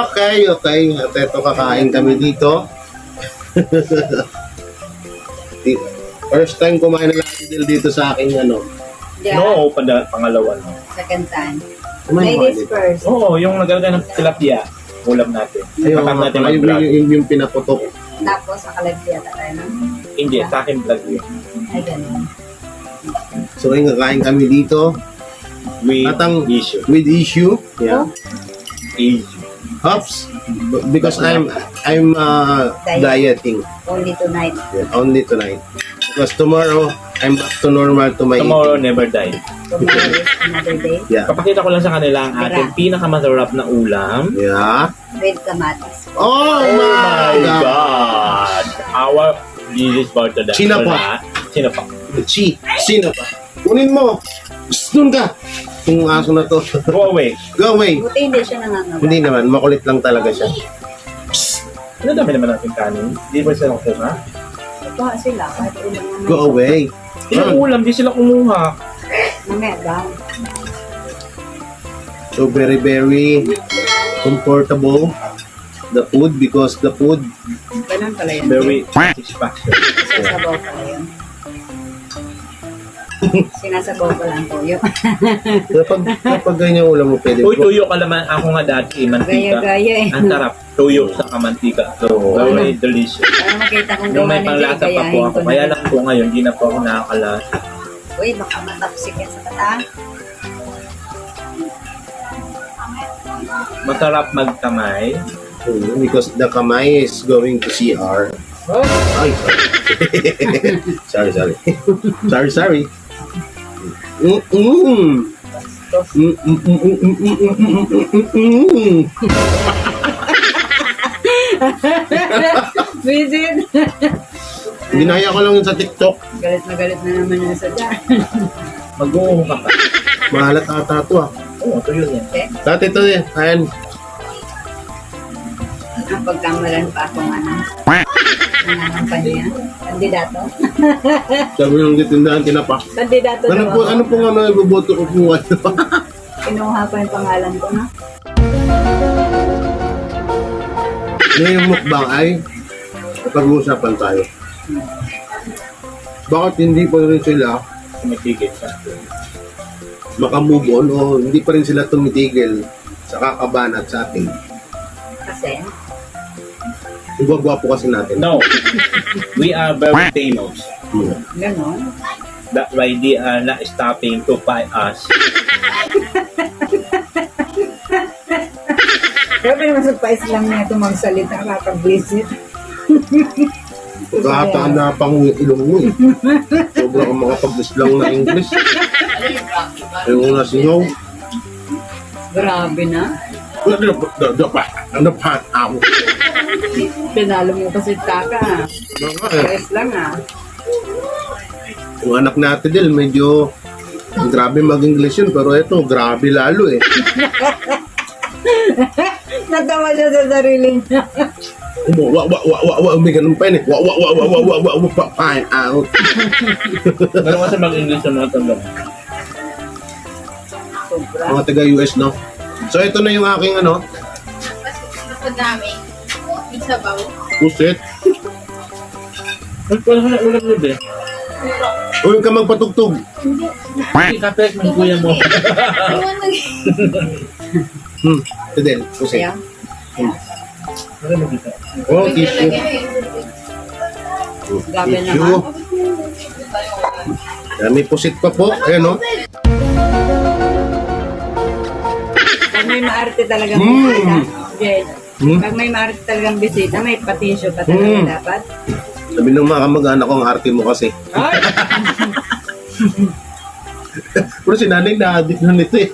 Okay. At ito, kakain kami dito. First time kumain na Ate Del dito sa aking ano. Yeah. No, pangalawa no. Second time. Kumain mo Ladies dito. first. Oo, yung nagalagay ng tilapia. Ulam natin. Ayun, Pakam natin yung, mag-vlog. yung pinaputok. Tapos, akalag yata tayo, no? Hindi, sa akin vlog yun. Ay, ganun. So, yung kakain kami dito. With Atang- issue. With issue. Yeah. Issue. Hops. Because I'm dieting. Only tonight. Yeah, only tonight. Because tomorrow, I'm back to normal to my Tomorrow eating. never die. Tomorrow is another day. Yeah. Papakita ko lang sa kanila ang ating pinakamasarap na ulam. Yeah. With kamatis. Oh, my God. God! Our delicious for today. Sinapa. Sinapa. Sino pa? Kunin mo. Doon ka. Yung aso na to. Go away. Go away. Buti hindi siya nangangawa. Hindi naman. Makulit lang talaga siya. Ano dami naman natin kanin? Di ba sila kumuha? Ito sila. Kahit ulang naman. Go away. Yung ulam, di sila kumuha. Mamaya daw. So very, very comfortable. The food because the food Ganun pala yun. Very satisfaction. Sinasabaw pala yun. Sinasabaw pa lang po yun. kapag ganyan ulam mo pwede. Uy, tuyo ka naman. Ako nga dati, mantika. Gaya-gaya eh. Ang sarap. Tuyo sa kamantika. So, very delicious. Para makita kong Nung gawa may ni Jay, panglasa pa po gayahin ako. ko Kaya na. lang po ngayon, di na po ako nakakalasa. Uy, baka matapsik yan sa kata. Masarap magkamay. Because the kamay is going to CR. Ay, sorry. sorry. Visit! Ginaya ko lang yun sa TikTok. Galit na naman yun sa dyan. Mag-uho ka pa. Mahalat ata ito ah. Oo, tuyo yan. Dati ito eh. Ayan. Ang pagkamalan pa akong nangangampanya. Kandidato. Sabi ng gitindahan tinapa. Kandidato Ano daw po, ako. ano pong ano iboboto ko kung ano? Kinuha pa yung pangalan ko, no? Ngayong mukbang ay pag-uusapan tayo. Bakit hindi pa rin sila Tumitigil sa makamove on o hindi pa rin sila tumitigil sa kakabahan at sa atin? Kasi, Igwagwapo kasi natin. No. We are very famous. gano'n. That's why they are not stopping to fight us. Grabe naman surprise lang niya ito magsalita kapag-visit. Kahataan na pang ilong mo eh. Sobrang kang makapag-islang na English. Yung una singaw. Grabe na. Ano pa? Ako. Pinalo mo kasi taka, ha? Eh. Guys lang, ha? Yung anak natin din, medyo grabe mag-English yun. Pero ito, grabe lalo eh. Natawa siya sa sarili niya. May ganun pa yun eh. Fine out. Ano kasi mag-English sa mga tandang? Sobra. Mga taga-US, no? So, ito na yung aking ano, Madami. Yung sabaw. pusit. Wala ka na ulam yun eh. Huwag ka magpatugtog. Kapit ng kuya mo. Ito din, pusit. Ayaw. Oh, tissue. Grabe Tissue. naman. May pusit pa po. Ayan, no? Pag may maarte talagang Mm. bisita, Jay, Hmm? pag may maarte talagang bisita, may patisyo pa talaga dapat. Sabi ng mga kamag-anak ko, ang arte mo kasi. Ay! Pero si nanay na-addict na nito eh.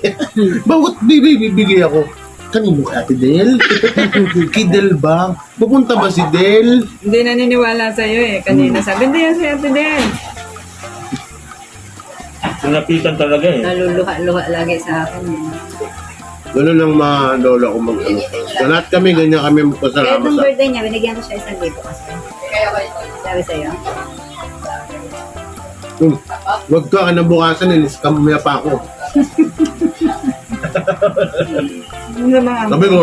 Bakit bibigay ako? Kanino ka, Ate Del? Kay Del ba? Pupunta ba si Del? Hindi naniniwala sa'yo eh. Kanina sabi, hindi yan si Ate Del. Sinapitan talaga eh. Naluluha-luha lagi sa akin eh. Ganun lang mga lola ko mag-ano. Sa lahat kami, ganyan kami Kaya magpasalamat nung sa... birthday niya, binigyan ko siya 1,000 kasi. Kaya ko ito. Sabi sa'yo. Huwag ka, kanabukasan, in-scam mo pa ako. Yung sa mga Sabi ko,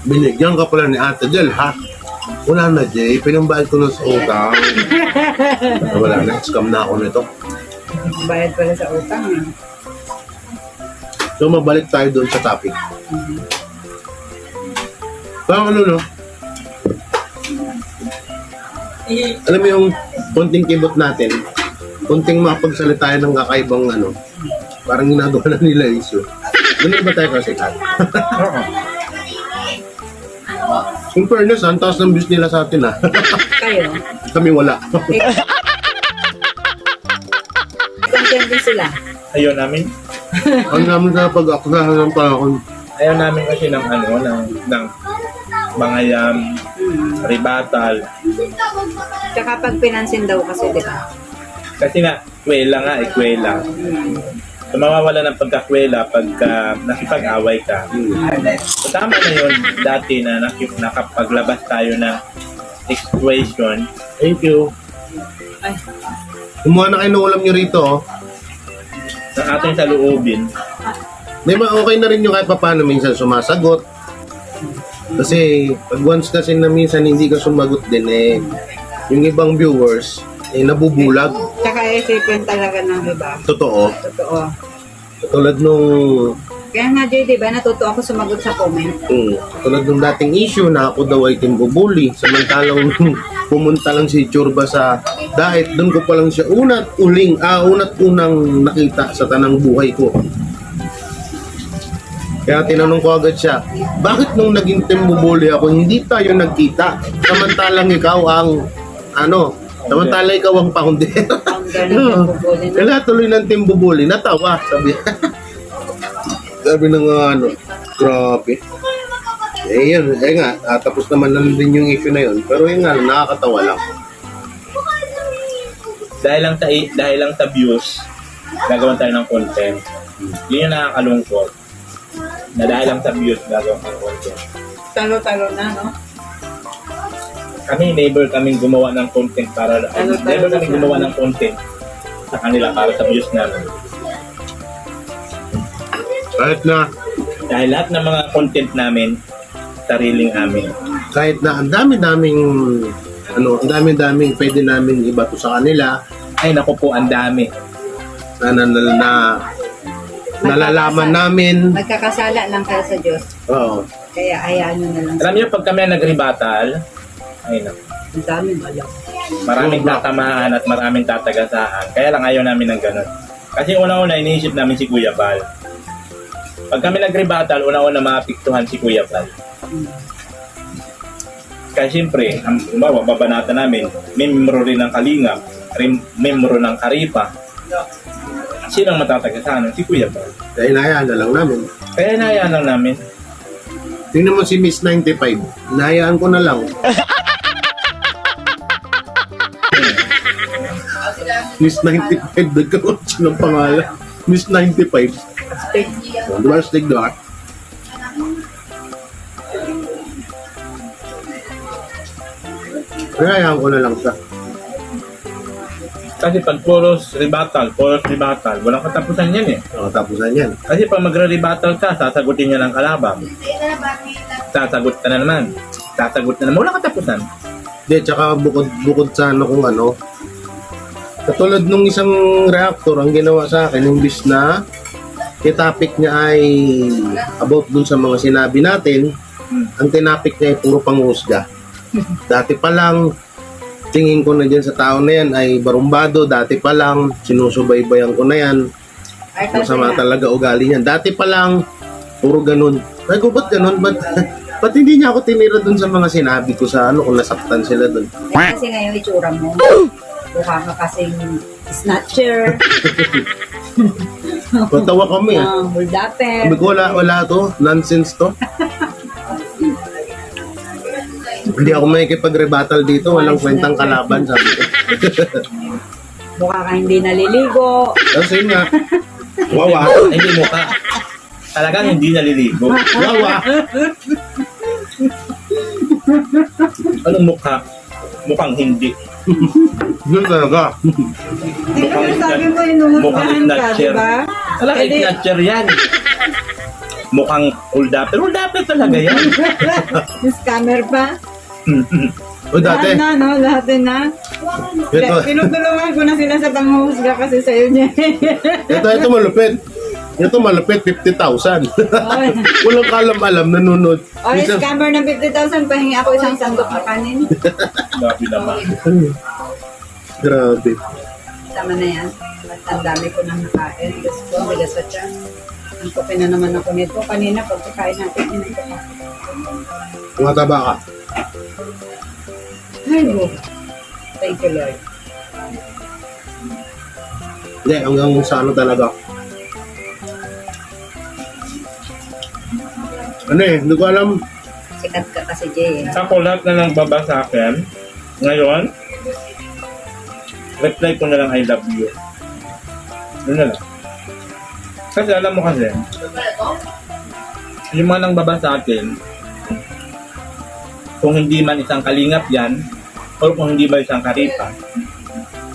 Binigyan ka pala ni Ate Del, ha? Wala na, Jay. Pinambayad ko na sa utang. Wala na. Scam na ako nito. Bayad pala sa utang eh. So, mabalik tayo doon sa topic. Parang ano, no? Alam mo yung konting kibot natin, konting mapagsalita ng kakaibang ano, parang ginagawa na nila issue. Doon ba tayo kasi kat? Oo. In fairness, ang taas ng views nila sa atin, ha? Kayo? Kami wala. Content din sila. Ayaw namin. Ang namin sa pag-akusahan ng panahon. Ayaw namin kasi ng ng mga ribatal. Tsaka pag pinansin daw kasi, di ba? Kasi nga, kwela nga, kwela. So, mawawala ng pagkakwela pagka nakipag-away ka. So, tama na yun dati na nakapaglabas tayo ng situation. Thank you. Ay, Kumuha na kayo ng ulam nyo rito, oh. Ng ating saluubin. Di ba, okay na rin yung kahit paano minsan sumasagot. Kasi, pag once kasi na minsan hindi ka sumagot din, eh, yung ibang viewers, eh, nabubulag. tsaka isipin talaga ng iba. Totoo. Totoo. Tulad nung Kaya nga, Jay, di ba, natuto ako sumagot sa comment. tulad nung dating issue na ako daw ay timbubuli, samantalang nung pumunta lang si Churba sa diet, doon ko pa lang siya unat unang nakita sa tanang buhay ko. Kaya tinanong ko agad siya, bakit nung naging timbubuli ako, hindi tayo nagkita? Samantalang ikaw ang, samantalang ikaw ang founder. Ang ganun, bubuli na. Kaya tuloy ng timbubuli, natawa, sabi. Sabi ng grabe. Eh yun, nga, tapos naman lang din yung issue na yun. Pero yun nga, nakakatawa lang. Dahil lang sa views, gagawin tayo ng content. Yun yung nakakalungkot. Na dahil lang sa views, gagawin tayo ng content. Talo-talo na, no? Kami, never kaming gumawa ng content para... never kaming gumawa ng content sa kanila para sa views namin. Kahit na Dahil lahat ng mga content namin, sariling amin. kahit na ang dami-daming pwede namin ibato sa kanila Ay, naku po, ang dami. na nalalaman namin. Magkakasala lang kayo sa Diyos. Oo. Kaya hayaan nyo na lang. Alam niyo, pag kami nag-rebattle, ay naku, Ang dami alam. maraming tatamaan at maraming tatagasaan. Kaya lang ayaw namin ng ganun. Kasi una-una, iniisip namin si Kuya Bal. Pag kami nag-rebattle, una-una maapektuhan si Kuya Bal. Kaya siyempre, ang babanata namin, membro rin ng Kalingap, membro ng Karipa. Sino ang matatagasahan? Si Kuya Bal. Kaya inahayaan na lang namin. Kaya inayaan lang namin. Tingnan mo si Miss 95. Inahayaan ko na lang. Miss 95, nagkaroon siya ng pangalan. Miss 95. Di ba, stick doon? Inahayaan ko na lang siya. Kasi pag puros rebattle, walang katapusan yan eh. Tapusan yan. Kasi pag magre-rebattle ka, sasagutin niya ng kalaban. Sasagot ka na naman. Walang katapusan. Di, tsaka bukod sa kung katulad nung isang reactor, ang ginawa sa akin, imbis na topic niya ay about dun sa mga sinabi natin, ang tinapik niya ay puro panghusga. Dati pa lang, tingin ko na dyan sa tao na yan ay barumbado. Dati pa lang, sinusubaybayan ko na yan. Ay, Masama talaga ugali niyan. Dati pa lang, puro ganun. Ay ko, ba't ganun? Ba't hindi niya ako tinira dun sa mga sinabi ko sa kung nasaktan sila dun? kasi ngayon itsura mo. Mukha ka kasing snatcher. Patawa kami. Huldaper. Sabi ko, wala to. Nonsense to. Hindi ako makikipag-rebuttal dito. Walang kwentang kalaban, sabi ko. Mukha ka hindi naliligo. Kasi nga, wawa. Hindi mukha. Talagang hindi naliligo. Wawa. Anong mukha? Mukhang hindi. Yun talaga. Sabi mo, Mukhang inuhusgahan ka, snatcher. diba? Talagang snatcher yan. mukhang hold-upper. Hold-upper talaga yan. Scammer pa. O dati, Lahat na, no? Lahat din na. ito, Tinutulungan ko na sila sa panghusga kasi sa'yo niya. ito malupit. Ito malupit, 50,000. Walang kalam-alam, nanonood. O, Minsan- scammer ng 50,000, pahingi ako isang sandok na kanin. Grabe naman. Grabe. Tama na yan. At ang dami ko nang nakain. Gusto ko, bigas sa tiyan. Ang kupi na naman ako nito. Kanina, pagkakain natin, inito ka. Tumataba ka. Ay, no. Thank you, Lord. Hindi, hanggang sa ano talaga. Ano eh, hindi ko alam. Sikat ka kasi, Jay. Ako lahat na lang baba sa akin. Ngayon, reply ko na lang I love you. Yun na lang. Kasi alam mo kasi, yung mga nang baba sa akin, kung hindi man isang kalingap yan, or kung hindi ba isang karipa,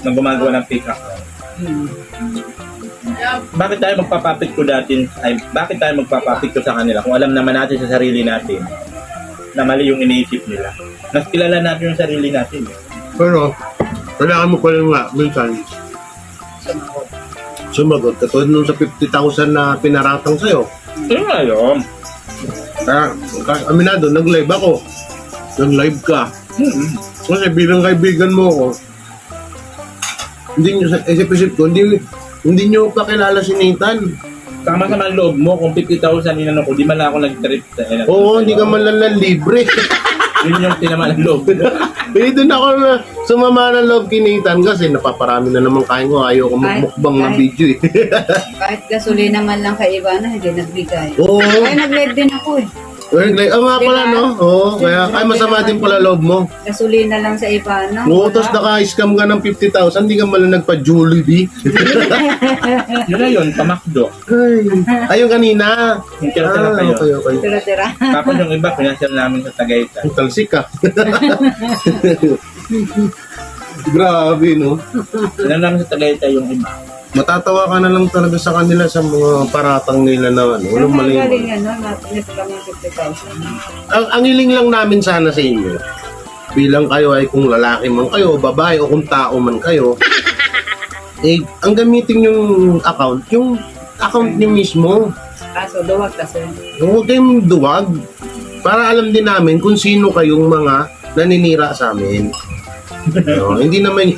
na gumagawa ng fake account. Bakit tayo magpapapicture natin, bakit tayo magpapapicture sa kanila kung alam naman natin sa sarili natin na mali yung iniisip nila. Mas kilala natin yung sarili natin. Pero, kailangan mo pala nga, minsan, sumagot. Katulad nung sa 50,000 na pinaratang sa'yo. Yun nga yun. Kaya, aminado, nag-live ako. Nag-live ka. Kasi bilang kaibigan mo ako, hindi nyo, sa isip-isip ko, hindi nyo pa kilala si Nathan. Sama-sama ang loob mo, kung 50,000 inano ko, di man lang ako nag-trip sa Oo, hindi ka man lang libre. Yun yung tinaman ng loob mo. Eh, doon ako na sumama ng loob kay Nathan kasi napaparami na naman kain ko. Ayaw ko magmukbang ng video eh. Kahit gasolina man lang kay Ivana, hindi nagbigay. Oo. Ay, nag-live din ako eh. Like, nga pala, no? Oo, kaya ay masama din pala loob mo. Gasolina lang sa Ivana. Oo, tapos naka-scam ka ng 50,000, hindi ka man lang nagpa-Jollibee. Yun na yun, pamakdo. Ayun kanina. Yung tira-tira kayo. Okay. Tira-tira. Tapos yung iba, pinasal namin sa Tagaytay. Ang talsik ka. Grabe, no? Pinasal namin sa Tagaytay yung iba. Matatawa ka na lang talaga sa kanila sa mga paratang nila na ano. Walang mali. Galing ano, napinis kami 50,000. Ang hiling lang namin sana sa inyo, bilang kayo ay kung lalaki man kayo, babae o kung tao man kayo, eh, ang gamitin yung account niyo mismo. Kaso, duwag kasi. Huwag kayong duwag. Para alam din namin kung sino kayong mga naninira sa amin. No, hindi naman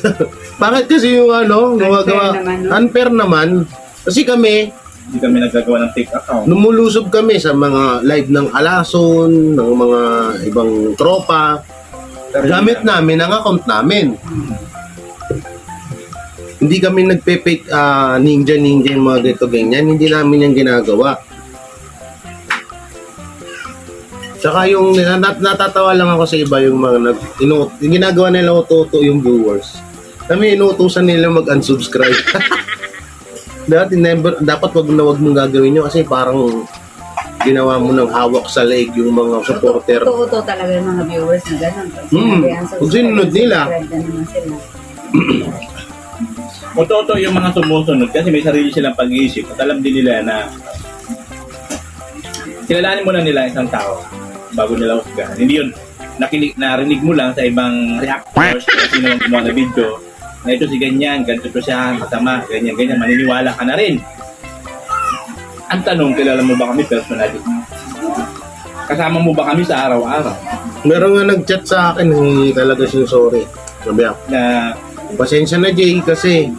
bakit kasi yung ano, gumagawa, unfair naman. Kasi kami, Hindi kami nagagawa ng fake account. lumulusob kami sa mga live ng alason, ng mga ibang tropa. Gamit namin ang account namin. Hindi kami nagpe-fake ninja yung mga ganito ganyan. Hindi namin yung ginagawa. Tsaka yung natatawa lang ako sa iba yung mga yung ginagawa nila uto yung viewers. Kami inuutusan nila mag-unsubscribe. Dapat wag mong gagawin yun kasi parang ginawa mo ng hawak sa leg yung mga supporter. Totoo talaga yung mga viewers na gano'n. Kung sinunod nila. Totoo yung mga sumusunod kasi may sarili silang pag-iisip at alam din nila na kilalanin mo na nila isang tao bago nila husgahan. Hindi yun narinig mo lang sa ibang reactors kung sino ang gumawa na video na ito si ganyan, ganito to siya, masama, ganyan, maniniwala ka na rin. Ang tanong, kilala mo ba kami personally? Kasama mo ba kami sa araw-araw? Meron nga nag-chat sa akin, hindi talaga siya sorry. Sabi ako, Na pasensya na Jay kasi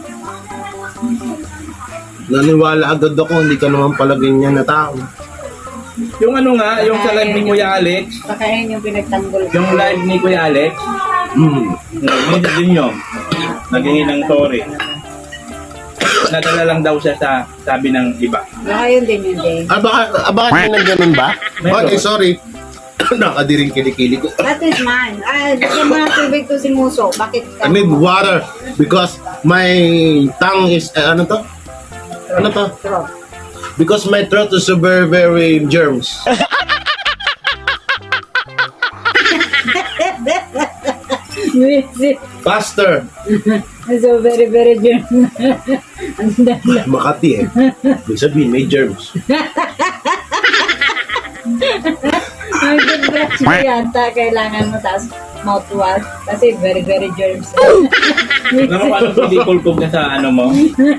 naniwala agad ako, hindi ka naman pala ganyan na tao. yung ano nga, yung sa live ni Kuya Alex, Baka yun yung pinagtanggol ko. yung live ni Kuya Alex, medyo din yun. Naghingi ng sorry. Nadala lang daw siya sa sabi ng iba. Baka yun din yun, Jay. Bakit may nagganon ba? Meron. Okay, sorry. Nakadiring kilikili ko. That is mine. Bigyan mo ng tubig to si Muso. Bakit I need water because my tongue is, ano to? Throat. Because my throat is so very, very germs. Faster. So very, very germ. Ang dala. Makati eh. Ibig sabihin, may germs. Ang toothbrush mo yata, kailangan mo taas mouthwash kasi very, very germs. Alam mo paano hindi kulkog ka sa ano mo?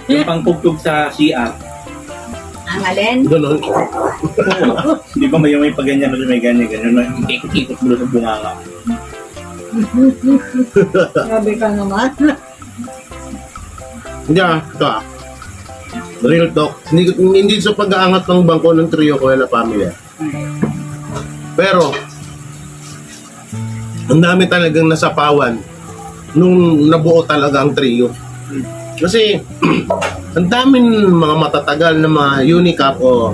Yung pangkugtog sa CR. Ang alin? Ganun. Di ba may pagganyan mo may ganyan, may ikot-ikot mo sa bunganga. Grabe ka naman. Hindi ito real talk. Hindi sa pag-aangat ng bangko ng Trio Kuela Family. Pero, ang dami talagang nasapawan nung nabuo talaga ang trio. Kasi, ang daming mga matatagal na mga Unicap o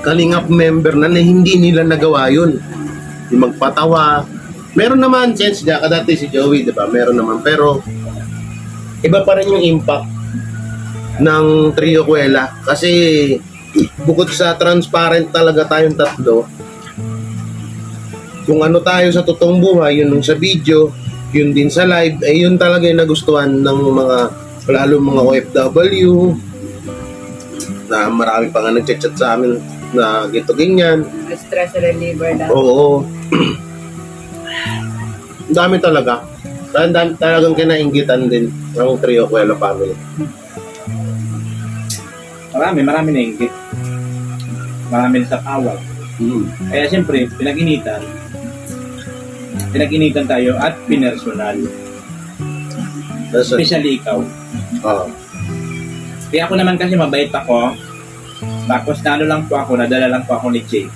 Kalingap member na hindi nila nagawa yun. Yung magpatawa. Meron naman, sense niya, kadati si Joey, di ba? Meron naman. Pero, iba pa rin yung impact ng Trio Kuela. Kasi, bukod sa transparent talaga tayong tatlo, kung ano tayo sa totoong buhay, yun sa video, yun din sa live, ay yun talaga yung nagustuhan ng mga, lalo mga OFW, na marami pa nga nag-chat sa amin na gito ganyan. Stress reliever daw. Oo. Ang dami talaga. Ang dami talagang kinainggitan din ng Trio Kuela Family. Marami na inggit. Marami na sa kawal. Kaya siyempre, pinag-initan tayo at pinersonal. Especially ikaw. Oo. Kaya ako naman kasi mabait ako. Tapos nadala lang po ako ni Jay.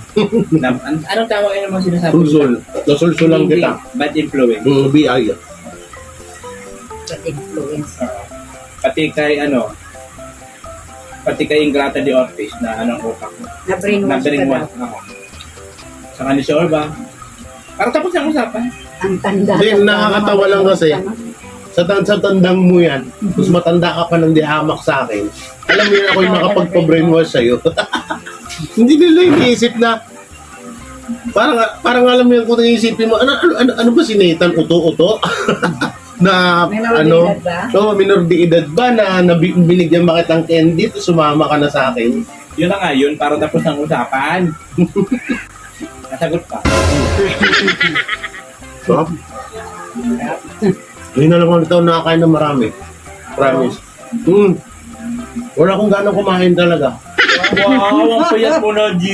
Anong tawag yun mga sinasabi? Sulsul. Nasulsul lang kita. Bad influence. BI. Bad influence. Pati kay Ingrata de Ortiz na anong utak ko. Na-brainwash ka daw. ako. Saka ni Sorba. Para tapos ang usapan. Ang tanda. Hindi, nakakatawa lang kasi. Sa tandang mo yan, mas matanda ka pa nang di hamak sa akin. Alam mo yun, ako yung nakapagpa-brainwash sa'yo. Hindi nila iniisip na, parang alam mo yun, kung naisipin mo, ano ba si Nathan? Uto-uto? Na, Minor de edad ba? So, minor de edad ba na binigyan ba kitang candy, sumama ka na sa akin? Yun na nga yun, para tapos ang usapan. Nasagot pa. So, hindi na lang ako nakakain na marami. Promise. Wala akong gano'ng kumain talaga. Wow, ang payat mo na, G.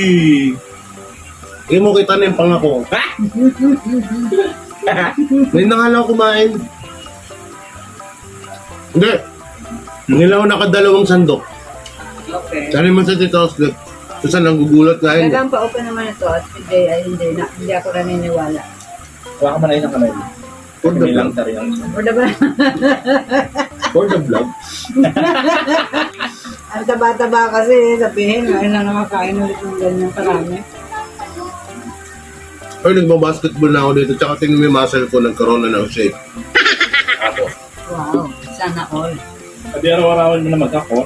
Hindi mo kita na yung pangako. Hindi na nga lang ako kumain. Hindi. Hindi lang ako nakadalawang sandok. Okay. Sali man sa Tito Oslet. Susan, nagugulat nga yun. Talagang pa-open naman ito at hindi ako naniniwala. Huwag ka manay ng kamay. For the Lang vlog. tari lang. O diba? For the vlog. Ang taba-taba kasi sabihin, ngayon lang nakakain ulit ng ganyan karami. Ay, nagbabasketball na ako dito. Tsaka tingin mo yung muscle ko, nagkaroon na ng shape. Ako. Wow, sana all. Pati araw-arawan mo na magkako.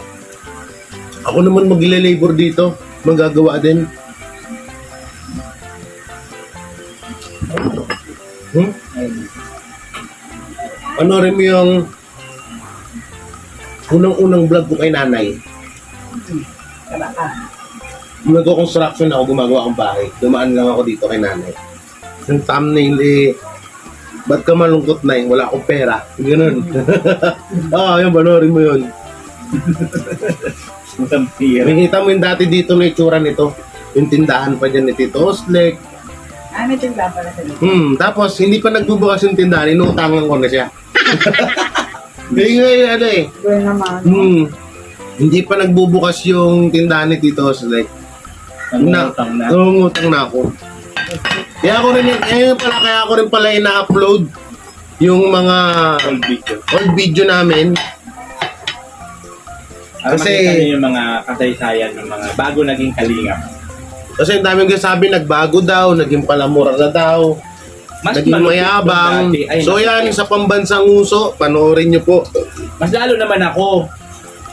Ako naman magle-labor dito. Magagawa din. Ano rin mo yung unang-unang vlog ko kay nanay. Taba ka. Nag-construction ako, gumagawa akong bahay. Dumaan lang ako dito kay nanay. Yung thumbnail ba't ka malungkot na wala akong pera. Ganun. Yun, panorin mo yun. Nakikita mo yung dati dito na itsura nito. Yung tindahan pa dyan ni Tito Oslek. May tinda pala sa dito. Tapos, hindi pa nagbubukas yung tindahan, inuutangan ko na siya. Ganyan Gawin naman. Hindi pa nagbubukas yung tindahan ni Tito Oslek. Nangungutang na. Nangungutang na ako. Kaya ako rin pala ina-upload yung mga old video namin. Para Kasi- makita niyo yung mga kasaysayan ng mga bago naging kalingap. Kasi ang daming sabi, nagbago daw, naging palamura na daw, naging malupit mayabang. nung dati. Ay, So naku. yan, sa pambansang uso, panoorin nyo po. Mas lalo naman ako.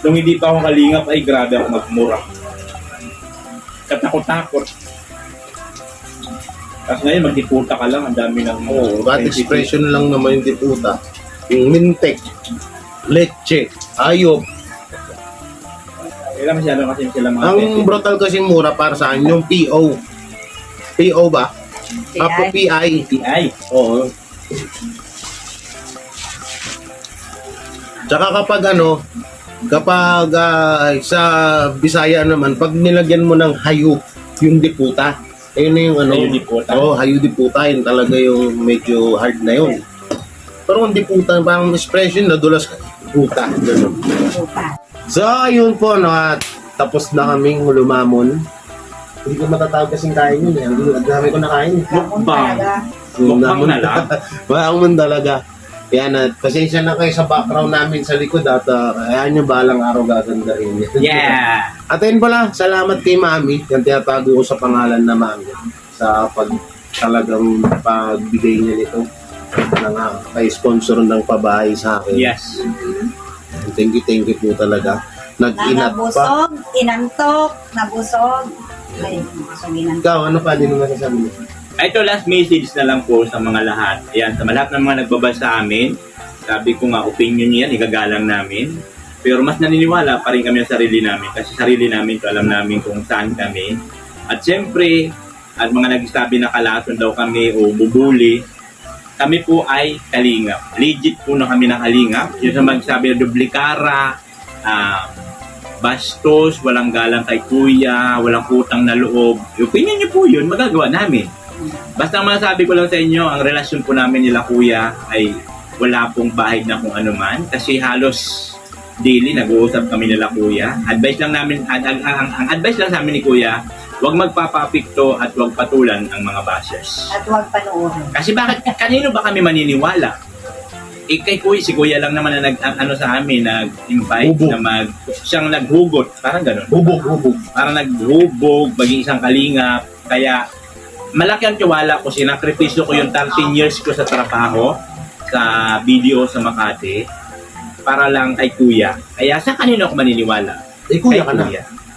Nung hindi pa ako kalingap, ay grabe ako magmura. Katakot-takot. Tapos ngayon, magdiputa ka lang, ang dami ng Bad expression lang naman yung tiputa. Yung mintek, leche, ayop. Kailan masyado kasi sila mga Ang brutal kasi mura para sa akin, yung PO. PO ba? Apo PI. PI. Oo. Tsaka kapag sa Bisaya naman, pag nilagyan mo ng hayu, yung diputa, ayun na yung Hayu diputa. hayu diputa, yun talaga yung medyo hard na yun. Pero kung diputa, parang expression, nadulas ka, diputa, gano'n. So, ayun po, no, at tapos na kaming lumamon. Hindi ko matatawag kasing kain yun, eh. Ang dami ko nakain. Mukbang. Mukbang na lang. Mukbang talaga. Yan, at pasensya na kayo sa background namin sa likod at ayan yung balang araw gaganda rin. Yeah. At ayun pala, salamat kay Mami, yung tinatago ko sa pangalan na Mami, sa talagang pagbigay niya nito ng kay sponsor ng pabahay sa akin. Yes. Thank you po talaga. Nag-inat pa. Nabusog, inantok, nabusog. Ay, nabusog, Ikaw, ano pa din ang masasabi mo? Ito last message na lang po sa mga lahat. Ayan, sa lahat ng mga nagbabasa sa amin, sabi ko nga, opinion niyo yan, igagalang namin. Pero mas naniniwala pa rin kami sa sarili namin. Kasi sarili namin, to alam namin kung saan kami. At siyempre, at mga nagsasabi na kalason daw kami o bubuli, kami po ay kalingap. Legit po na kami na kalingap. Yung sa magsabi na duplikara, bastos, walang galang kay kuya, walang utang na loob. Opinion niyo po yun, magagawa namin. Basta ang masasabi ko lang sa inyo, ang relasyon po namin nila kuya ay wala pong bahid na kung ano man. Kasi halos daily nag-uusap kami nila kuya. Advice lang namin, ang advice lang sa amin ni kuya, huwag magpapapikto at huwag patulan ang mga bashers. At huwag panoorin. Kasi bakit, kanino ba kami maniniwala? Kay kuya, si kuya lang naman na sa amin, nag-invite Hubog. na siyang naghugot, parang ganun. Hubog. Parang naghubog, maging isang kalingap. Kaya, malaki ang tiwala ko, sinakripisyo ko yung 13 years ko sa trabaho, sa video sa Makati, para lang kay kuya. Kaya sa kanino ako maniniwala? Kuya ka na.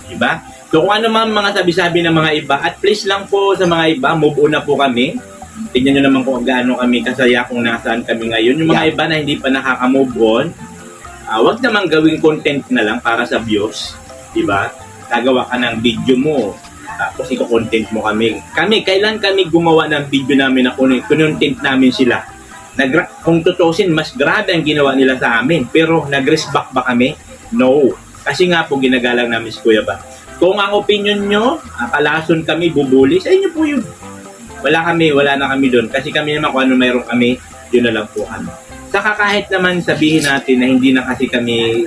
Diba? So kung ano man mga sabi-sabi ng mga iba, at please lang po sa mga iba, move on na po kami. Tingnan nyo naman kung gaano kami kasaya kung nasaan kami ngayon. Yung mga iba na hindi pa nakaka-move on, wag namang gawing content na lang para sa views. Diba? Gagawa ka ng video mo, tapos iko-content mo kami. Kailan kami gumawa ng video namin na content namin sila? Kung tutusin, mas grabe ang ginawa nila sa amin. Pero nag-respect ba kami? No. Kasi nga po ginagalang namin si Kuya Ba. Kung ang opinion nyo, kalason kami, bubuli, sa inyo po yun. Wala na kami doon. Kasi kami naman kung ano mayroon kami, yun na lang po kami. Saka kahit naman sabihin natin na hindi na kasi kami,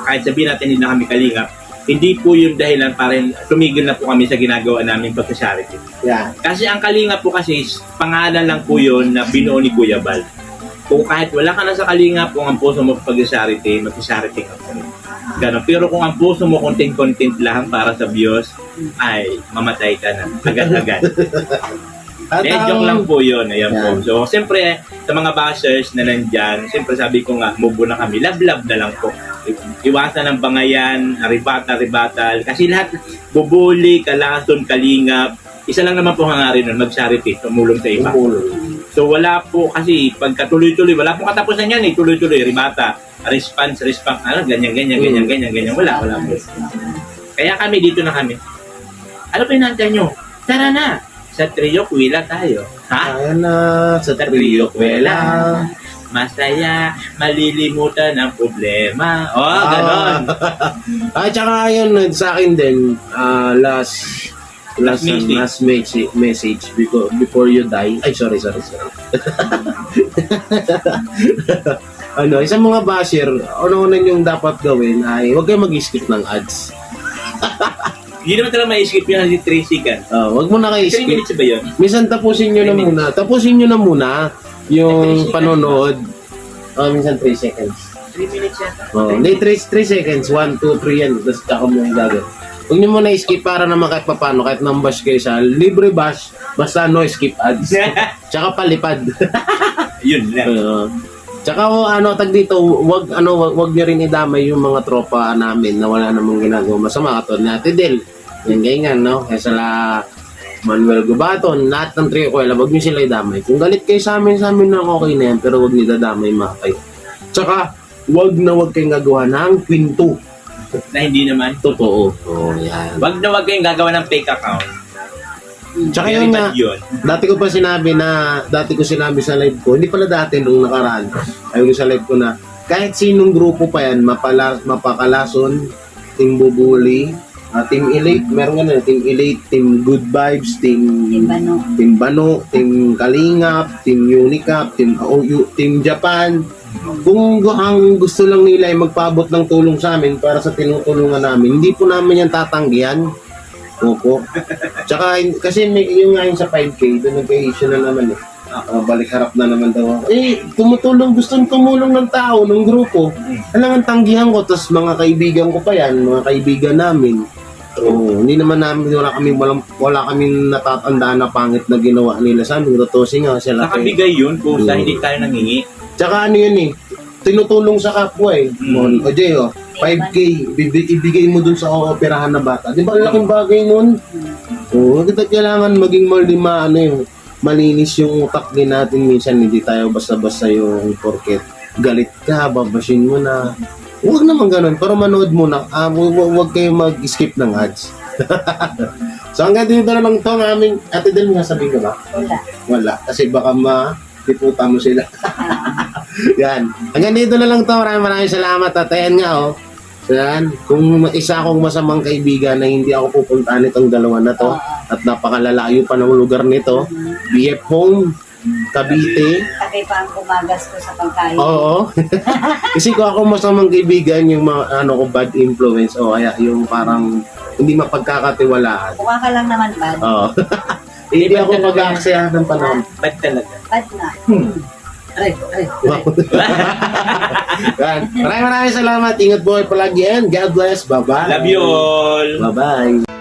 kahit sabihin natin hindi na kami kalingap, hindi po yung dahilan para tumigil na po kami sa ginagawa namin pagka-charity. Yeah. Kasi ang kalingap po kasi, pangalan lang po yun na binuo ni Kuya Bal. Kung kahit wala ka na sa kalingap, kung ang puso mo pag-charity, mag-charity ka pa rin. Ganon. Pero kung ang puso mo content lang para sa views, ay mamatay ka na agad-agad. Joke lang po yun. Ayan po. So, siyempre, sa mga bashers na nandyan, siyempre sabi ko nga, move na kami. Love na lang po. Iwasan ng bangayan, ribatal. Kasi lahat, bubuli, kalason, kalingap. Isa lang naman po hangarin nun, mag-charity, tumulong sa iba. So, wala po kasi, pagka tuloy-tuloy, wala pong katapusan yan eh, tuloy-tuloy, ribata, response, ganyan. Wala po. Kaya kami, dito na kami. Ano pa yung nyo? Tara na! Sa Trio Kwela tayo. Ha? Ayan na, sa Trio Kwela. Masaya, malilimutan ang problema. Oh, ganon. Tsaka yun, sa akin din, last message before you die. Ay, sorry. Isang mga basher, una yung dapat gawin ay huwag kayong mag-skip ng ads. Hindi naman talaga ma-skip yun kasi 3 seconds. Huwag mo na kayo 3 skip. minutes ba yun? Minsan tapusin nyo na muna yung panonood. Minsan 3 seconds. 3 minutes yan. Hindi, 3 seconds. 1, 2, 3 yan. Tapos tsaka mo yung gagawin. Huwag nyo muna skip para naman kahit papano, kahit nang-bash kayo sa libre bash, basta no skip ads. Tsaka palipad. Yun lang. Tsaka tag dito, wag niyo rin idamay yung mga tropa namin na wala namang ginagawa masama katulad ni Ate Del. Yan ganyan, no? Kaya sila Manuel Gubaton, lahat ng Trio Kwela, wag niyo sila idamay. Kung galit kayo sa amin na okay na yan, pero wag niyo dadamay mga kayo. Tsaka, wag kayong gagawa ng kwento. Na hindi naman. Totoo. Yan. Wag kayong gagawa ng fake account. Tsaka yun nga, Yun. dati ko sinabi sa live ko, hindi pala dati nung nakaraan, ayun ko sa live ko na, kahit sinong grupo pa yan, mapakalason, Team Bubuli, Team Elite, meron nga na, Team Elite, Team Good Vibes, Team Bano. Team Bano, Team Kalingap, Team Unicap, Team OU, Team Japan. Kung ang gusto lang nila ay magpaabot ng tulong sa amin para sa tinutulungan namin, hindi po namin yan tatanggihan. Opo. Tsaka, kasi yung nga yun sa 5K, doon nag-issue na naman eh. Balik harap na naman daw ako. Gustong tumulong ng tao, ng grupo. Kailangan tanggihan ko, tapos mga kaibigan ko pa yan, mga kaibigan namin. Hindi naman namin, wala kaming natatandaan na pangit na ginawa nila sa amin. Tutusin nga sila. Nakabigay yun kung sa hindi tayo nangingi. Tsaka ano yun eh, tinutulong sa kapwa eh. O Jay, 5K, ibigay mo dun sa operahan na bata. Di ba ang laking bagay nun? Oo, kailangan maging malinis yung utak din natin. Minsan hindi tayo basta-basta yung porket galit ka, babashin mo na. Huwag naman ganun, pero manood mo na. Huwag kayo mag-skip ng ads. So hanggang dito na lang ito ang aming, Ate Del, nga sabihin ka ba? Wala, kasi baka tiputa mo sila. Yan. Hanggang dito na lang ito. Maraming salamat. At ayan nga yan. Kung isa akong masamang kaibigan na hindi ako pupuntahan itong dalawa na to at napakalalayo pa ng lugar nito, BF Home, Cavite. Takay pa ang kumagas ko sa pagkain. Oo. Kasi kung ako masamang kaibigan, yung mga bad influence o kaya yung parang hindi mapagkakatiwalaan. Kuha ka lang naman, Bad. Oo. Hindi ako mag-aaksaya ng panahon. Bad talaga. Bad na. Wow. Yan. Maraming salamat. Ingat po palagi and God bless. Bye-bye. Love you all. Bye-bye.